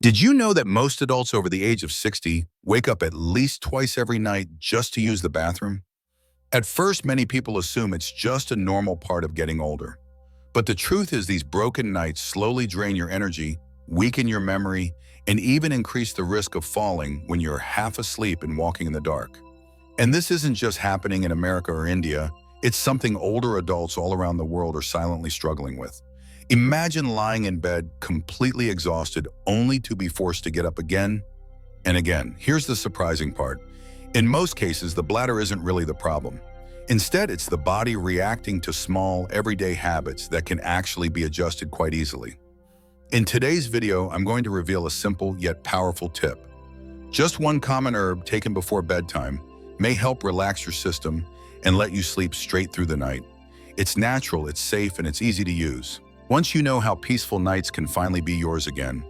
Did you know that most adults over the age of 60 wake up at least twice every night just to use the bathroom? At first, many people assume it's just a normal part of getting older. But the truth is these broken nights slowly drain your energy, weaken your memory, and even increase the risk of falling when you're half asleep and walking in the dark. And this isn't just happening in America or India, it's something older adults all around the world are silently struggling with. Imagine lying in bed completely exhausted only to be forced to get up again and again. Here's the surprising part. In most cases, the bladder isn't really the problem. Instead, it's the body reacting to small, everyday habits that can actually be adjusted quite easily. In today's video, I'm going to reveal a simple yet powerful tip. Just one common herb taken before bedtime may help relax your system and let you sleep straight through the night. It's natural, it's safe, and it's easy to use. Once you know how peaceful nights can finally be yours again.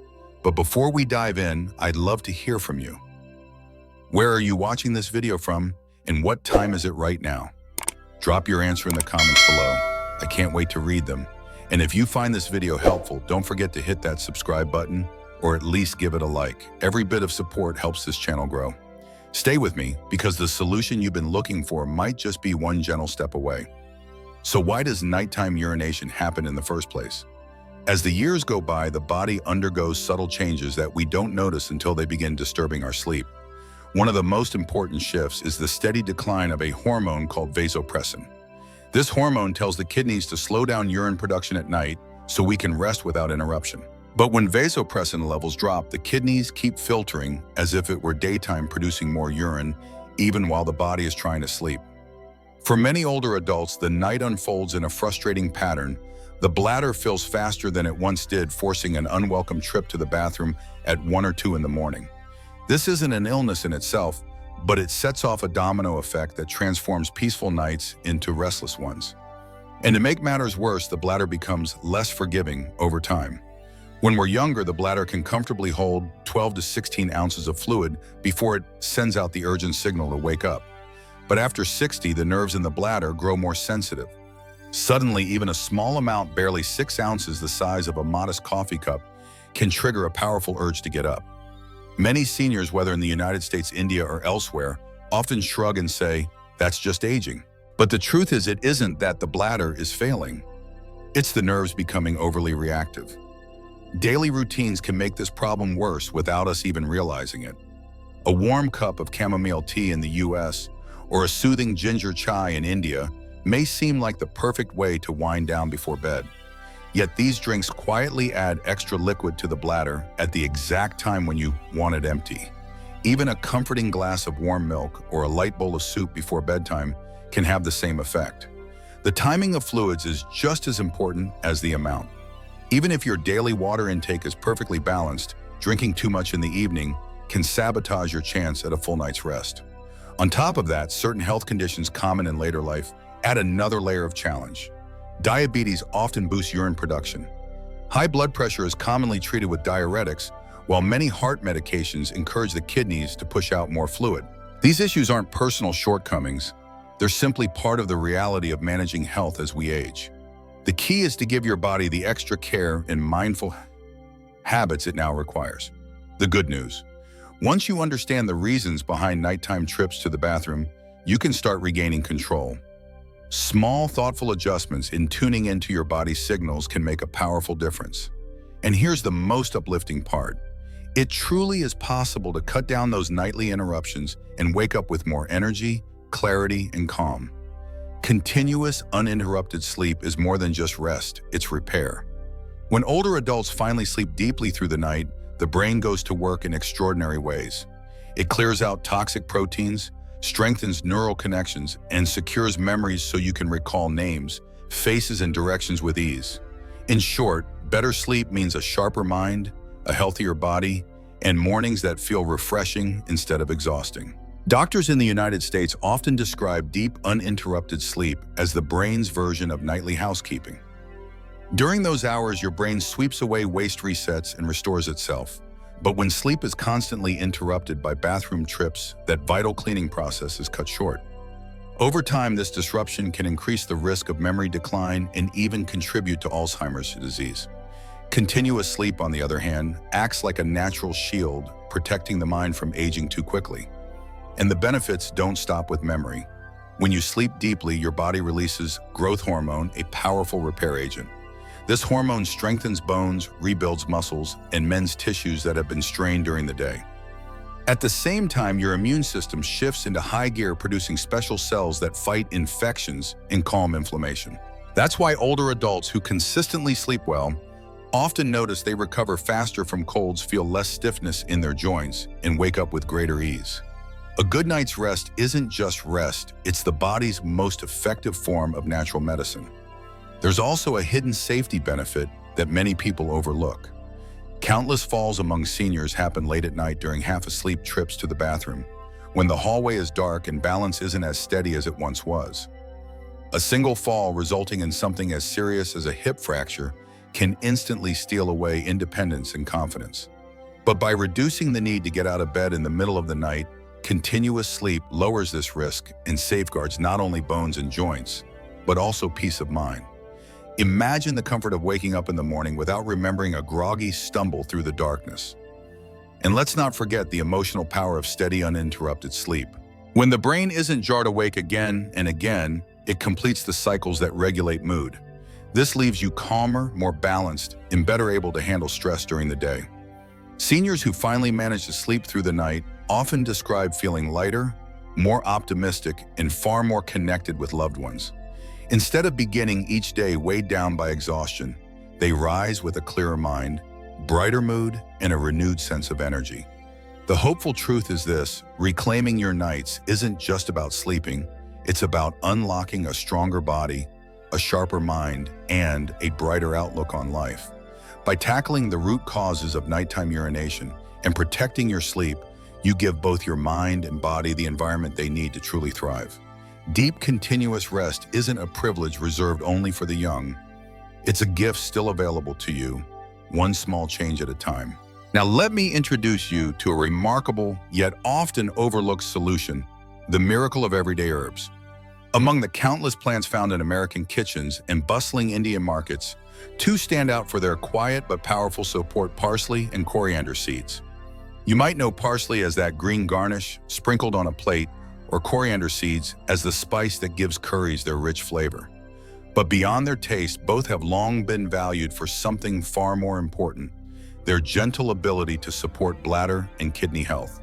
But before we dive in, I'd love to hear from you. Where are you watching this video from, and what time is it right now? Drop your answer in the comments below. I can't wait to read them. And if you find this video helpful, don't forget to hit that subscribe button, or at least give it a like. Every bit of support helps this channel grow. Stay with me, because the solution you've been looking for might just be one gentle step away. So why does nighttime urination happen in the first place? As the years go by, the body undergoes subtle changes that we don't notice until they begin disturbing our sleep. One of the most important shifts is the steady decline of a hormone called vasopressin. This hormone tells the kidneys to slow down urine production at night so we can rest without interruption. But when vasopressin levels drop, the kidneys keep filtering as if it were daytime, producing more urine, even while the body is trying to sleep. For many older adults, the night unfolds in a frustrating pattern. The bladder fills faster than it once did, forcing an unwelcome trip to the bathroom at 1 or 2 in the morning. This isn't an illness in itself, but it sets off a domino effect that transforms peaceful nights into restless ones. And to make matters worse, the bladder becomes less forgiving over time. When we're younger, the bladder can comfortably hold 12 to 16 ounces of fluid before it sends out the urgent signal to wake up. But after 60, the nerves in the bladder grow more sensitive. Suddenly, even a small amount, barely 6 ounces the size of a modest coffee cup, can trigger a powerful urge to get up. Many seniors, whether in the United States, India, or elsewhere, often shrug and say, "That's just aging." But the truth is, it isn't that the bladder is failing. It's the nerves becoming overly reactive. Daily routines can make this problem worse without us even realizing it. A warm cup of chamomile tea in the US or a soothing ginger chai in India may seem like the perfect way to wind down before bed. Yet these drinks quietly add extra liquid to the bladder at the exact time when you want it empty. Even a comforting glass of warm milk or a light bowl of soup before bedtime can have the same effect. The timing of fluids is just as important as the amount. Even if your daily water intake is perfectly balanced, drinking too much in the evening can sabotage your chance at a full night's rest. On top of that, certain health conditions common in later life add another layer of challenge. Diabetes often boosts urine production. High blood pressure is commonly treated with diuretics, while many heart medications encourage the kidneys to push out more fluid. These issues aren't personal shortcomings. They're simply part of the reality of managing health as we age. The key is to give your body the extra care and mindful habits it now requires. The good news: once you understand the reasons behind nighttime trips to the bathroom, you can start regaining control. Small, thoughtful adjustments in tuning into your body's signals can make a powerful difference. And here's the most uplifting part. It truly is possible to cut down those nightly interruptions and wake up with more energy, clarity, and calm. Continuous, uninterrupted sleep is more than just rest, it's repair. When older adults finally sleep deeply through the night, the brain goes to work in extraordinary ways. It clears out toxic proteins, strengthens neural connections, and secures memories so you can recall names, faces, and directions with ease. In short, better sleep means a sharper mind, a healthier body, and mornings that feel refreshing instead of exhausting. Doctors in the United States often describe deep, uninterrupted sleep as the brain's version of nightly housekeeping. During those hours, your brain sweeps away waste, resets, and restores itself. But when sleep is constantly interrupted by bathroom trips, that vital cleaning process is cut short. Over time, this disruption can increase the risk of memory decline and even contribute to Alzheimer's disease. Continuous sleep, on the other hand, acts like a natural shield, protecting the mind from aging too quickly. And the benefits don't stop with memory. When you sleep deeply, your body releases growth hormone, a powerful repair agent. This hormone strengthens bones, rebuilds muscles, and mends tissues that have been strained during the day. At the same time, your immune system shifts into high gear, producing special cells that fight infections and calm inflammation. That's why older adults who consistently sleep well often notice they recover faster from colds, feel less stiffness in their joints, and wake up with greater ease. A good night's rest isn't just rest, it's the body's most effective form of natural medicine. There's also a hidden safety benefit that many people overlook. Countless falls among seniors happen late at night during half-asleep trips to the bathroom, when the hallway is dark and balance isn't as steady as it once was. A single fall resulting in something as serious as a hip fracture can instantly steal away independence and confidence. But by reducing the need to get out of bed in the middle of the night, continuous sleep lowers this risk and safeguards not only bones and joints, but also peace of mind. Imagine the comfort of waking up in the morning without remembering a groggy stumble through the darkness. And let's not forget the emotional power of steady, uninterrupted sleep. When the brain isn't jarred awake again and again, it completes the cycles that regulate mood. This leaves you calmer, more balanced, and better able to handle stress during the day. Seniors who finally manage to sleep through the night often describe feeling lighter, more optimistic, and far more connected with loved ones. Instead of beginning each day weighed down by exhaustion, they rise with a clearer mind, brighter mood, and a renewed sense of energy. The hopeful truth is this: reclaiming your nights isn't just about sleeping, it's about unlocking a stronger body, a sharper mind, and a brighter outlook on life. By tackling the root causes of nighttime urination and protecting your sleep, you give both your mind and body the environment they need to truly thrive. Deep, continuous rest isn't a privilege reserved only for the young. It's a gift still available to you, one small change at a time. Now let me introduce you to a remarkable yet often overlooked solution, the miracle of everyday herbs. Among the countless plants found in American kitchens and bustling Indian markets, two stand out for their quiet but powerful support: parsley and coriander seeds. You might know parsley as that green garnish sprinkled on a plate, or coriander seeds as the spice that gives curries their rich flavor. But beyond their taste, both have long been valued for something far more important: their gentle ability to support bladder and kidney health.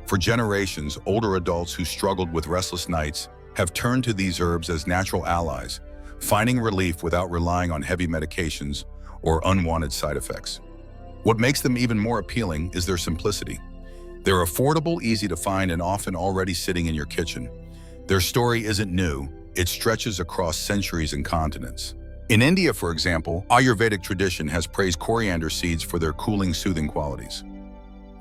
For generations, older adults who struggled with restless nights have turned to these herbs as natural allies, finding relief without relying on heavy medications or unwanted side effects. What makes them even more appealing is their simplicity. They're affordable, easy to find, and often already sitting in your kitchen. Their story isn't new, it stretches across centuries and continents. In India, for example, Ayurvedic tradition has praised coriander seeds for their cooling, soothing qualities.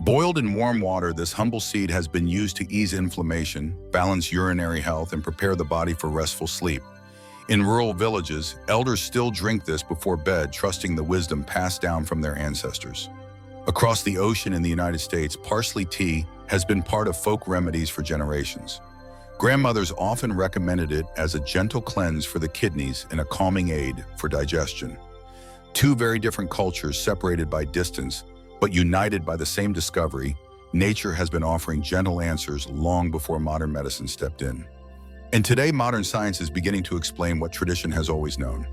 Boiled in warm water, this humble seed has been used to ease inflammation, balance urinary health, and prepare the body for restful sleep. In rural villages, elders still drink this before bed, trusting the wisdom passed down from their ancestors. Across the ocean in the United States, parsley tea has been part of folk remedies for generations. Grandmothers often recommended it as a gentle cleanse for the kidneys and a calming aid for digestion. Two very different cultures separated by distance, but united by the same discovery, nature has been offering gentle answers long before modern medicine stepped in. And today, modern science is beginning to explain what tradition has always known.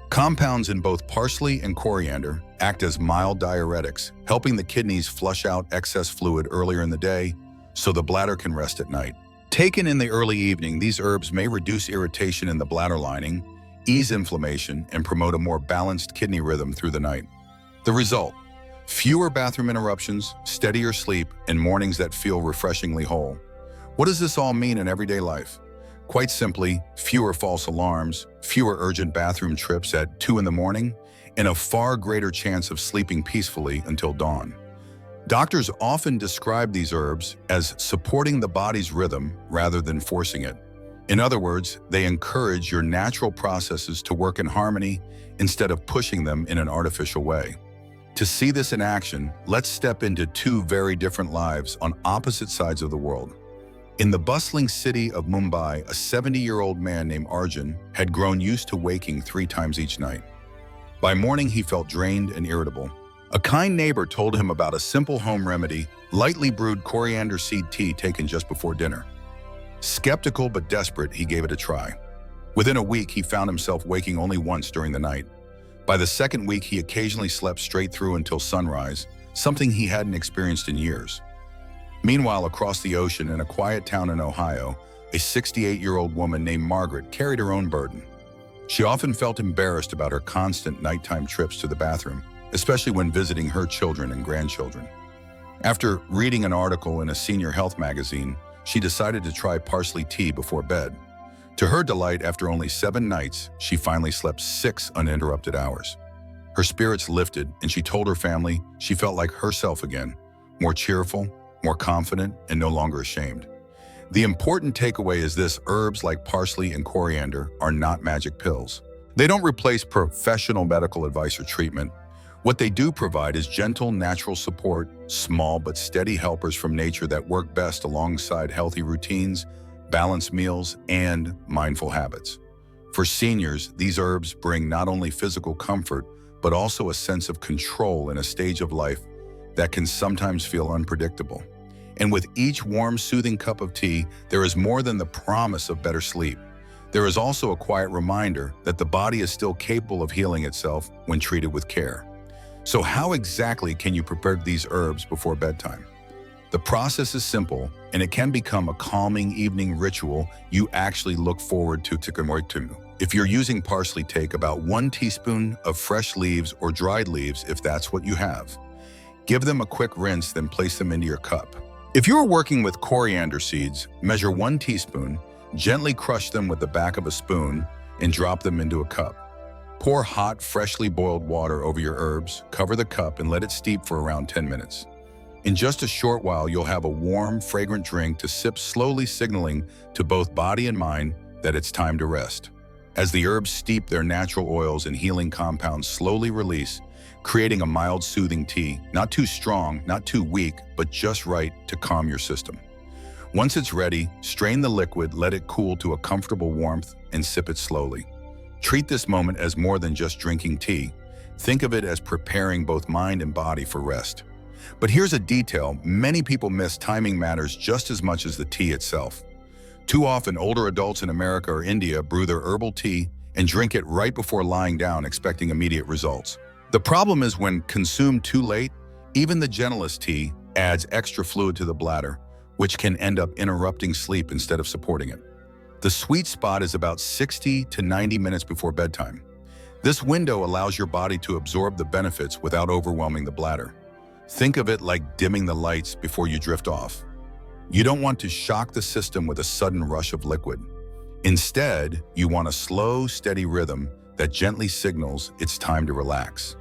Compounds in both parsley and coriander act as mild diuretics, helping the kidneys flush out excess fluid earlier in the day so the bladder can rest at night. Taken in the early evening, these herbs may reduce irritation in the bladder lining, ease inflammation, and promote a more balanced kidney rhythm through the night. The result: fewer bathroom interruptions, steadier sleep, and mornings that feel refreshingly whole. What does this all mean in everyday life? Quite simply, fewer false alarms, fewer urgent bathroom trips at 2 in the morning, and a far greater chance of sleeping peacefully until dawn. Doctors often describe these herbs as supporting the body's rhythm rather than forcing it. In other words, they encourage your natural processes to work in harmony instead of pushing them in an artificial way. To see this in action, let's step into two very different lives on opposite sides of the world. In the bustling city of Mumbai, a 70-year-old man named Arjun had grown used to waking 3 times each night. By morning, he felt drained and irritable. A kind neighbor told him about a simple home remedy, lightly brewed coriander seed tea taken just before dinner. Skeptical but desperate, he gave it a try. Within a week, he found himself waking only once during the night. By the second week, he occasionally slept straight through until sunrise, something he hadn't experienced in years. Meanwhile, across the ocean in a quiet town in Ohio, a 68-year-old woman named Margaret carried her own burden. She often felt embarrassed about her constant nighttime trips to the bathroom, especially when visiting her children and grandchildren. After reading an article in a senior health magazine, she decided to try parsley tea before bed. To her delight, after only 7 nights, she finally slept 6 uninterrupted hours. Her spirits lifted, and she told her family she felt like herself again, more cheerful, more confident, and no longer ashamed. The important takeaway is this: herbs like parsley and coriander are not magic pills. They don't replace professional medical advice or treatment. What they do provide is gentle, natural support, small but steady helpers from nature that work best alongside healthy routines, balanced meals, and mindful habits. For seniors, these herbs bring not only physical comfort, but also a sense of control in a stage of life that can sometimes feel unpredictable. And with each warm, soothing cup of tea, there is more than the promise of better sleep. There is also a quiet reminder that the body is still capable of healing itself when treated with care. So how exactly can you prepare these herbs before bedtime? The process is simple, and it can become a calming evening ritual you actually look forward to. If you're using parsley, take about 1 teaspoon of fresh leaves or dried leaves if that's what you have. Give them a quick rinse, then place them into your cup. If you're working with coriander seeds, measure 1 teaspoon, gently crush them with the back of a spoon, and drop them into a cup. Pour hot, freshly boiled water over your herbs, cover the cup, and let it steep for around 10 minutes. In just a short while, you'll have a warm, fragrant drink to sip slowly, signaling to both body and mind that it's time to rest. As the herbs steep, their natural oils and healing compounds slowly release, creating a mild, soothing tea, not too strong, not too weak, but just right to calm your system. Once it's ready, strain the liquid, let it cool to a comfortable warmth, and sip it slowly. Treat this moment as more than just drinking tea. Think of it as preparing both mind and body for rest. But here's a detail many people miss: timing matters just as much as the tea itself. Too often, older adults in America or India brew their herbal tea and drink it right before lying down, expecting immediate results. The problem is when consumed too late, even the gentlest tea adds extra fluid to the bladder, which can end up interrupting sleep instead of supporting it. The sweet spot is about 60 to 90 minutes before bedtime. This window allows your body to absorb the benefits without overwhelming the bladder. Think of it like dimming the lights before you drift off. You don't want to shock the system with a sudden rush of liquid. Instead, you want a slow, steady rhythm that gently signals it's time to relax.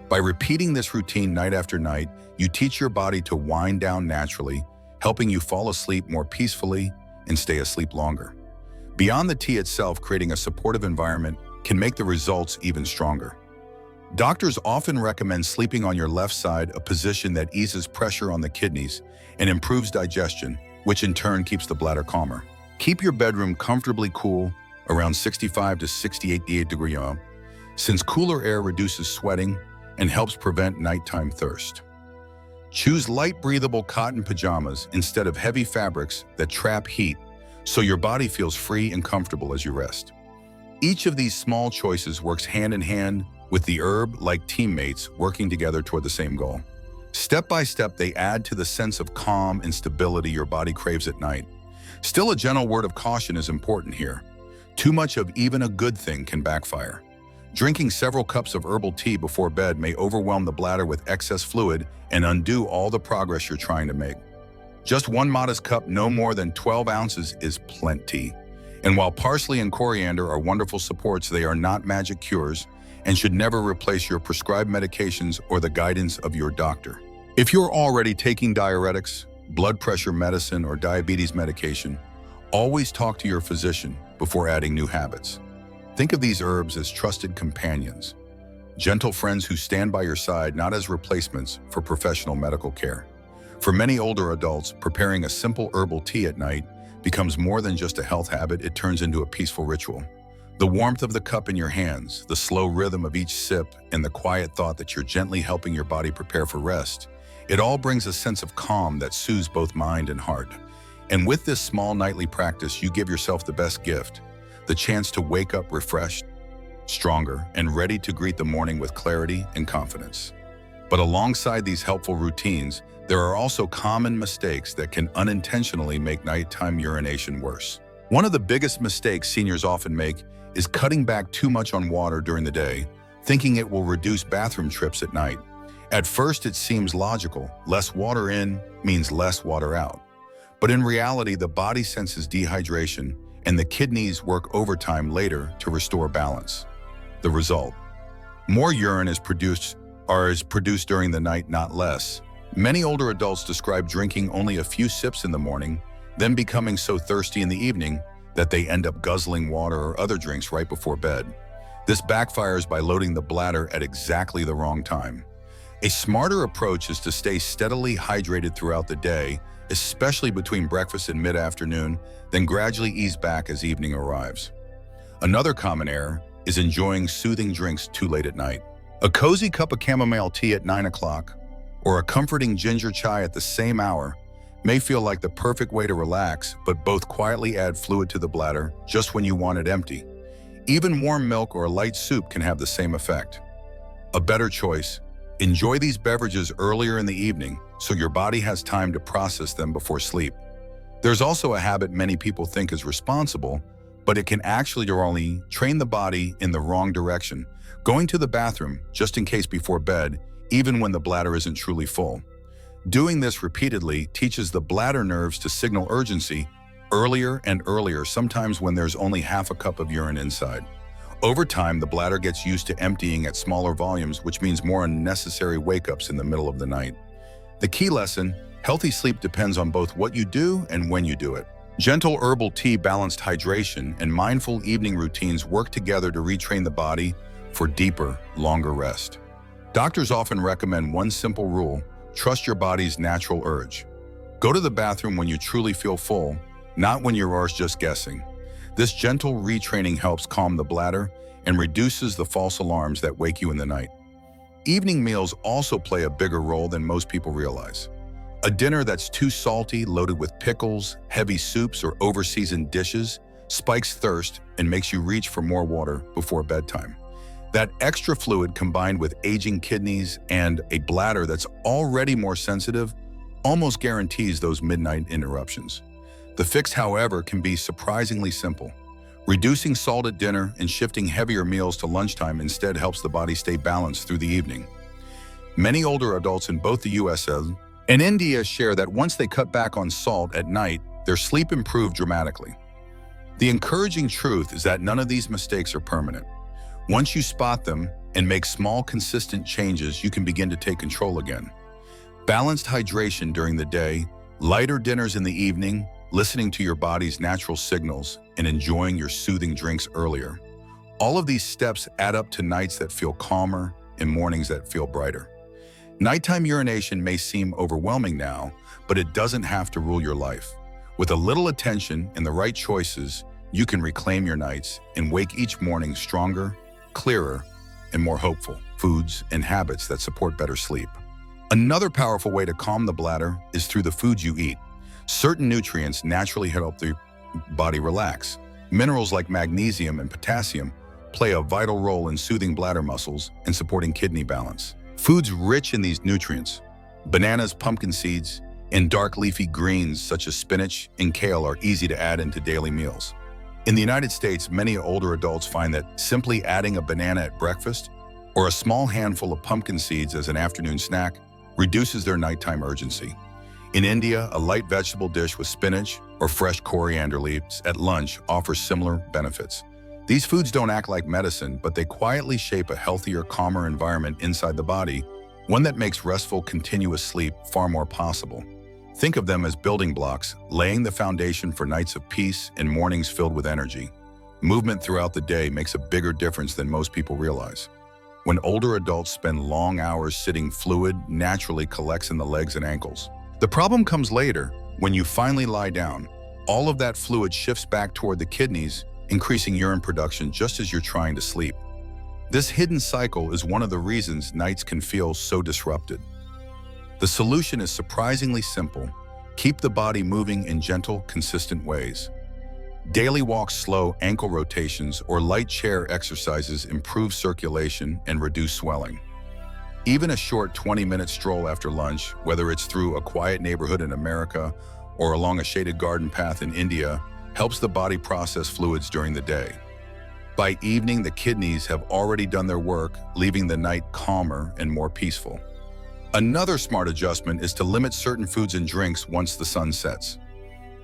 By repeating this routine night after night, you teach your body to wind down naturally, helping you fall asleep more peacefully and stay asleep longer. Beyond the tea itself, creating a supportive environment can make the results even stronger. Doctors often recommend sleeping on your left side, a position that eases pressure on the kidneys and improves digestion, which in turn keeps the bladder calmer. Keep your bedroom comfortably cool, around 65 to 68 degrees, since cooler air reduces sweating and helps prevent nighttime thirst. Choose light, breathable cotton pajamas instead of heavy fabrics that trap heat, so your body feels free and comfortable as you rest. Each of these small choices works hand in hand with the herb like teammates working together toward the same goal. Step by step, they add to the sense of calm and stability your body craves at night. Still, a gentle word of caution is important here. Too much of even a good thing can backfire. Drinking several cups of herbal tea before bed may overwhelm the bladder with excess fluid and undo all the progress you're trying to make. Just 1 modest cup, no more than 12 ounces, is plenty. And while parsley and coriander are wonderful supports, they are not magic cures and should never replace your prescribed medications or the guidance of your doctor. If you're already taking diuretics, blood pressure medicine, or diabetes medication, always talk to your physician before adding new habits. Think of these herbs as trusted companions, gentle friends who stand by your side, not as replacements for professional medical care. For many older adults, preparing a simple herbal tea at night becomes more than just a health habit. It turns into a peaceful ritual. The warmth of the cup in your hands, the slow rhythm of each sip, and the quiet thought that you're gently helping your body prepare for rest, it all brings a sense of calm that soothes both mind and heart. And with this small nightly practice, you give yourself the best gift, the chance to wake up refreshed, stronger, and ready to greet the morning with clarity and confidence. But alongside these helpful routines, there are also common mistakes that can unintentionally make nighttime urination worse. One of the biggest mistakes seniors often make is cutting back too much on water during the day, thinking it will reduce bathroom trips at night. At first, it seems logical. Less water in means less water out. But in reality, the body senses dehydration, and the kidneys work overtime later to restore balance. The result: more urine is produced during the night, not less. Many older adults describe drinking only a few sips in the morning, then becoming so thirsty in the evening that they end up guzzling water or other drinks right before bed. This backfires by loading the bladder at exactly the wrong time. A smarter approach is to stay steadily hydrated throughout the day, especially between breakfast and mid-afternoon, then gradually ease back as evening arrives. Another common error is enjoying soothing drinks too late at night. A cozy cup of chamomile tea at 9 o'clock or a comforting ginger chai at the same hour may feel like the perfect way to relax, but both quietly add fluid to the bladder just when you want it empty. Even warm milk or a light soup can have the same effect. A better choice: enjoy these beverages earlier in the evening so your body has time to process them before sleep. There's also a habit many people think is responsible, but it can actually only train the body in the wrong direction, going to the bathroom just in case before bed, even when the bladder isn't truly full. Doing this repeatedly teaches the bladder nerves to signal urgency earlier and earlier, sometimes when there's only half a cup of urine inside. Over time, the bladder gets used to emptying at smaller volumes, which means more unnecessary wake-ups in the middle of the night. The key lesson: healthy sleep depends on both what you do and when you do it. Gentle herbal tea, balanced hydration, and mindful evening routines work together to retrain the body for deeper, longer rest. Doctors often recommend one simple rule: trust your body's natural urge. Go to the bathroom when you truly feel full, not when you're just guessing. This gentle retraining helps calm the bladder and reduces the false alarms that wake you in the night. Evening meals also play a bigger role than most people realize. A dinner that's too salty, loaded with pickles, heavy soups, or over-seasoned dishes spikes thirst and makes you reach for more water before bedtime. That extra fluid, combined with aging kidneys and a bladder that's already more sensitive, almost guarantees those midnight interruptions. The fix, however, can be surprisingly simple. Reducing salt at dinner and shifting heavier meals to lunchtime instead helps the body stay balanced through the evening. Many older adults in both the US and India share that once they cut back on salt at night, their sleep improved dramatically. The encouraging truth is that none of these mistakes are permanent. Once you spot them and make small, consistent changes, you can begin to take control again. Balanced hydration during the day, lighter dinners in the evening, listening to your body's natural signals, and enjoying your soothing drinks earlier. All of these steps add up to nights that feel calmer and mornings that feel brighter. Nighttime urination may seem overwhelming now, but it doesn't have to rule your life. With a little attention and the right choices, you can reclaim your nights and wake each morning stronger, clearer, and more hopeful. Foods and habits that support better sleep. Another powerful way to calm the bladder is through the foods you eat. Certain nutrients naturally help the body relax. Minerals like magnesium and potassium play a vital role in soothing bladder muscles and supporting kidney balance. Foods rich in these nutrients, bananas, pumpkin seeds, and dark leafy greens such as spinach and kale, are easy to add into daily meals. In the United States, many older adults find that simply adding a banana at breakfast or a small handful of pumpkin seeds as an afternoon snack reduces their nighttime urgency. In India, a light vegetable dish with spinach or fresh coriander leaves at lunch offers similar benefits. These foods don't act like medicine, but they quietly shape a healthier, calmer environment inside the body, one that makes restful, continuous sleep far more possible. Think of them as building blocks, laying the foundation for nights of peace and mornings filled with energy. Movement throughout the day makes a bigger difference than most people realize. When older adults spend long hours sitting, fluid naturally collects in the legs and ankles. The problem comes later. When you finally lie down, all of that fluid shifts back toward the kidneys increasing urine production just as you're trying to sleep. This hidden cycle is one of the reasons nights can feel so disrupted. The solution is surprisingly simple. Keep the body moving in gentle, consistent ways. Daily walks, slow ankle rotations, or light chair exercises improve circulation and reduce swelling. Even a short 20-minute stroll after lunch, whether it's through a quiet neighborhood in America or along a shaded garden path in India, helps the body process fluids during the day. By evening, the kidneys have already done their work, leaving the night calmer and more peaceful. Another smart adjustment is to limit certain foods and drinks once the sun sets.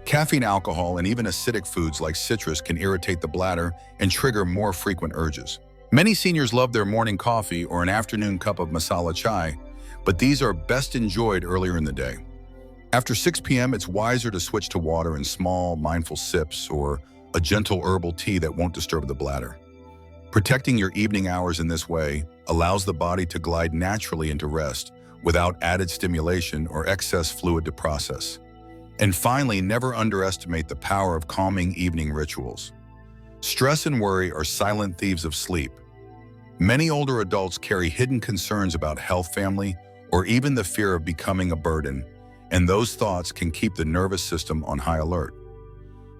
Caffeine, alcohol, and even acidic foods like citrus can irritate the bladder and trigger more frequent urges. Many seniors love their morning coffee or an afternoon cup of masala chai, but these are best enjoyed earlier in the day. After 6 p.m., it's wiser to switch to water in small, mindful sips or a gentle herbal tea that won't disturb the bladder. Protecting your evening hours in this way allows the body to glide naturally into rest without added stimulation or excess fluid to process. And finally, never underestimate the power of calming evening rituals. Stress and worry are silent thieves of sleep. Many older adults carry hidden concerns about health, family, or even the fear of becoming a burden, and those thoughts can keep the nervous system on high alert.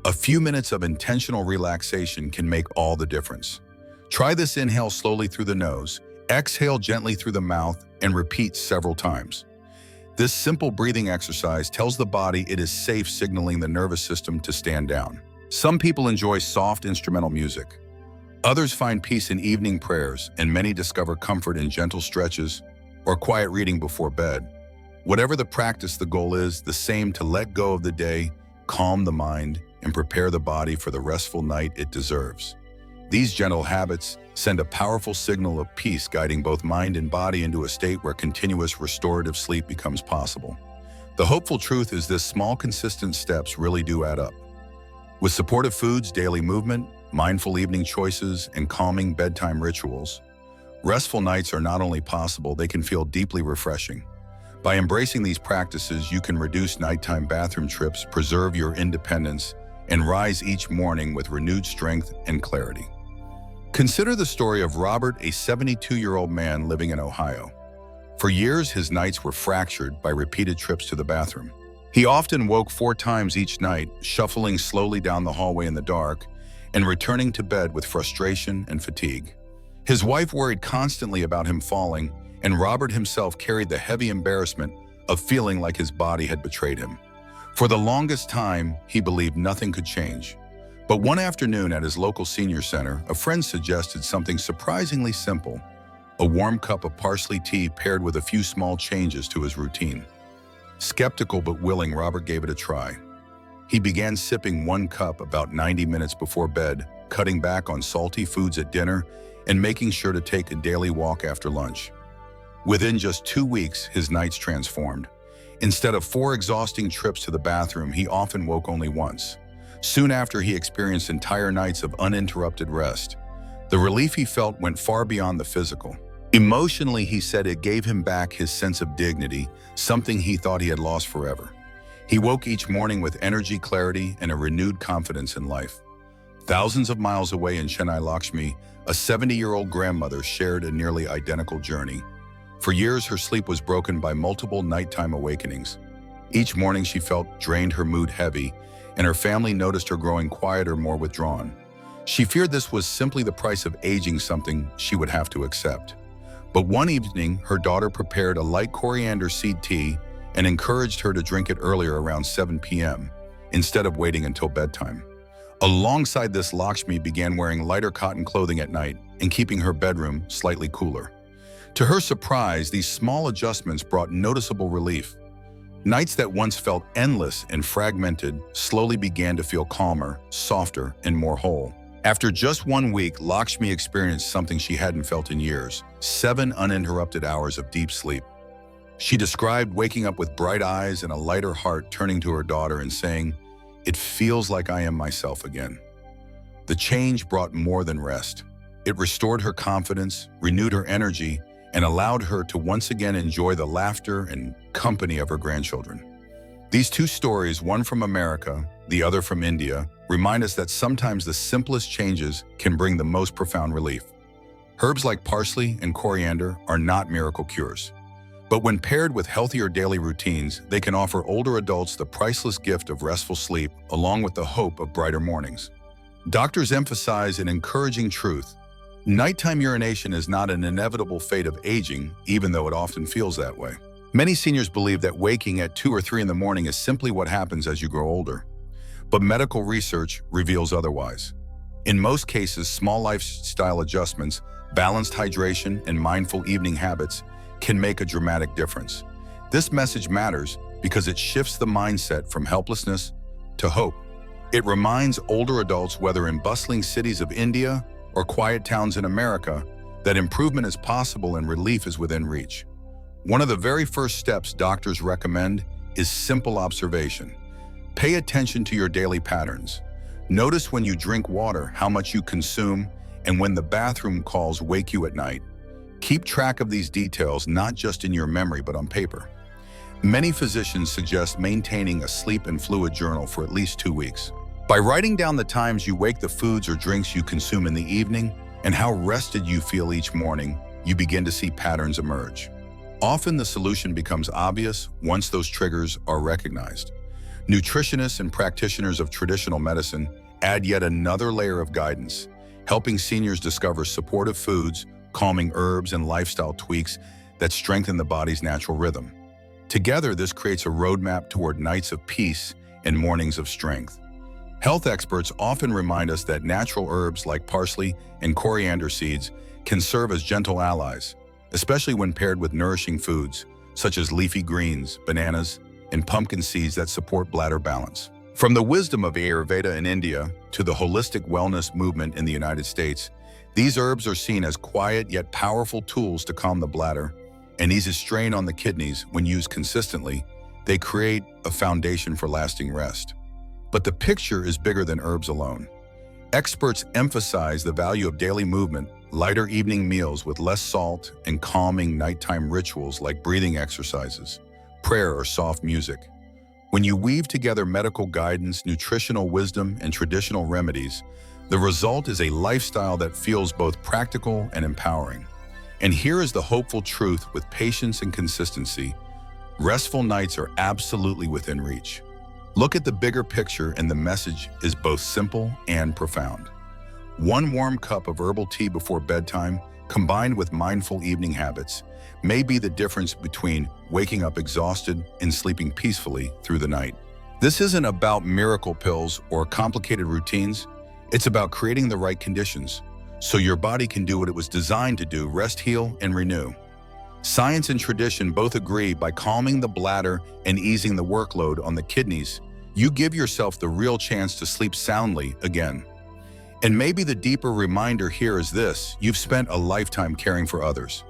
A few minutes of intentional relaxation can make all the difference. Try this: inhale slowly through the nose, exhale gently through the mouth, and repeat several times. This simple breathing exercise tells the body it is safe, signaling the nervous system to stand down. Some people enjoy soft instrumental music. Others find peace in evening prayers, and many discover comfort in gentle stretches or quiet reading before bed. Whatever the practice, the goal is the same: to let go of the day, calm the mind, and prepare the body for the restful night it deserves. These gentle habits send a powerful signal of peace, guiding both mind and body into a state where continuous restorative sleep becomes possible. The hopeful truth is this: small, consistent steps really do add up. With supportive foods, daily movement, mindful evening choices, and calming bedtime rituals, restful nights are not only possible, they can feel deeply refreshing. By embracing these practices, you can reduce nighttime bathroom trips, preserve your independence, and rise each morning with renewed strength and clarity. Consider the story of Robert, a 72-year-old man living in Ohio. For years, his nights were fractured by repeated trips to the bathroom. He often woke 4 times each night, shuffling slowly down the hallway in the dark and returning to bed with frustration and fatigue. His wife worried constantly about him falling, and Robert himself carried the heavy embarrassment of feeling like his body had betrayed him. For the longest time, he believed nothing could change. But one afternoon at his local senior center, a friend suggested something surprisingly simple: a warm cup of parsley tea paired with a few small changes to his routine. Skeptical but willing, Robert gave it a try. He began sipping 1 cup about 90 minutes before bed, cutting back on salty foods at dinner, and making sure to take a daily walk after lunch. Within just 2 weeks, his nights transformed. Instead of 4 exhausting trips to the bathroom, he often woke only once. Soon after, he experienced entire nights of uninterrupted rest. The relief he felt went far beyond the physical. Emotionally, he said it gave him back his sense of dignity, something he thought he had lost forever. He woke each morning with energy, clarity, and a renewed confidence in life. Thousands of miles away in Chennai, Lakshmi, a 70-year-old grandmother, shared a nearly identical journey. For years, her sleep was broken by multiple nighttime awakenings. Each morning, she felt drained, her mood heavy, and her family noticed her growing quieter, more withdrawn. She feared this was simply the price of aging, something she would have to accept. But one evening, her daughter prepared a light coriander seed tea and encouraged her to drink it earlier, around 7 p.m., instead of waiting until bedtime. Alongside this, Lakshmi began wearing lighter cotton clothing at night and keeping her bedroom slightly cooler. To her surprise, these small adjustments brought noticeable relief. Nights that once felt endless and fragmented slowly began to feel calmer, softer, and more whole. After just 1 week, Lakshmi experienced something she hadn't felt in years: 7 uninterrupted hours of deep sleep. She described waking up with bright eyes and a lighter heart, turning to her daughter and saying, "It feels like I am myself again." The change brought more than rest. It restored her confidence, renewed her energy, and allowed her to once again enjoy the laughter and company of her grandchildren. These two stories, one from America, the other from India, remind us that sometimes the simplest changes can bring the most profound relief. Herbs like parsley and coriander are not miracle cures. But when paired with healthier daily routines, they can offer older adults the priceless gift of restful sleep, along with the hope of brighter mornings. Doctors emphasize an encouraging truth. Nighttime urination is not an inevitable fate of aging, even though it often feels that way. Many seniors believe that waking at 2 or 3 in the morning is simply what happens as you grow older. But medical research reveals otherwise. In most cases, small lifestyle adjustments, balanced hydration, and mindful evening habits can make a dramatic difference. This message matters because it shifts the mindset from helplessness to hope. It reminds older adults, whether in bustling cities of India or quiet towns in America, that improvement is possible and relief is within reach. One of the very first steps doctors recommend is simple observation. Pay attention to your daily patterns. Notice when you drink water, how much you consume, and when the bathroom calls wake you at night. Keep track of these details not just in your memory but on paper. Many physicians suggest maintaining a sleep and fluid journal for at least 2 weeks. By writing down the times you wake, the foods or drinks you consume in the evening, and how rested you feel each morning, you begin to see patterns emerge. Often the solution becomes obvious once those triggers are recognized. Nutritionists and practitioners of traditional medicine add yet another layer of guidance, helping seniors discover supportive foods, calming herbs, and lifestyle tweaks that strengthen the body's natural rhythm. Together, this creates a roadmap toward nights of peace and mornings of strength. Health experts often remind us that natural herbs like parsley and coriander seeds can serve as gentle allies, especially when paired with nourishing foods such as leafy greens, bananas, and pumpkin seeds that support bladder balance. From the wisdom of Ayurveda in India to the holistic wellness movement in the United States, these herbs are seen as quiet yet powerful tools to calm the bladder and ease strain on the kidneys. When used consistently, they create a foundation for lasting rest. But the picture is bigger than herbs alone. Experts emphasize the value of daily movement, lighter evening meals with less salt, and calming nighttime rituals like breathing exercises, prayer, or soft music. When you weave together medical guidance, nutritional wisdom, and traditional remedies, the result is a lifestyle that feels both practical and empowering. And here is the hopeful truth: with patience and consistency, restful nights are absolutely within reach. Look at the bigger picture, and the message is both simple and profound. One warm cup of herbal tea before bedtime, combined with mindful evening habits, may be the difference between waking up exhausted and sleeping peacefully through the night. This isn't about miracle pills or complicated routines. It's about creating the right conditions so your body can do what it was designed to do: rest, heal, and renew. Science and tradition both agree by calming the bladder and easing the workload on the kidneys, you give yourself the real chance to sleep soundly again. And maybe the deeper reminder here is this: you've spent a lifetime caring for others.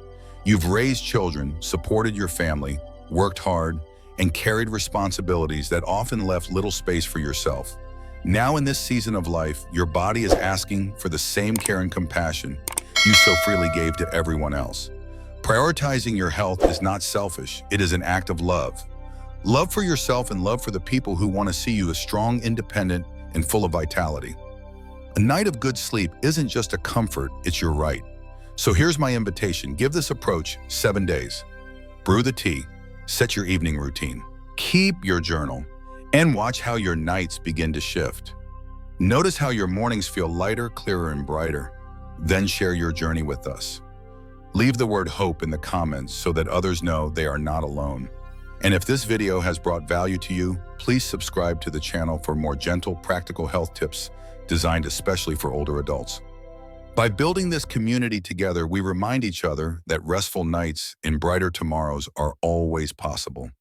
You've raised children, supported your family, worked hard, and carried responsibilities that often left little space for yourself. Now in this season of life, your body is asking for the same care and compassion you so freely gave to everyone else. Prioritizing your health is not selfish, it is an act of love. Love for yourself and love for the people who want to see you as strong, independent, and full of vitality. A night of good sleep isn't just a comfort, it's your right. So here's my invitation: give this approach 7 days. Brew the tea, set your evening routine, keep your journal, and watch how your nights begin to shift. Notice how your mornings feel lighter, clearer, and brighter. Then share your journey with us. Leave the word hope in the comments so that others know they are not alone. And if this video has brought value to you, please subscribe to the channel for more gentle, practical health tips designed especially for older adults. By building this community together, we remind each other that restful nights and brighter tomorrows are always possible.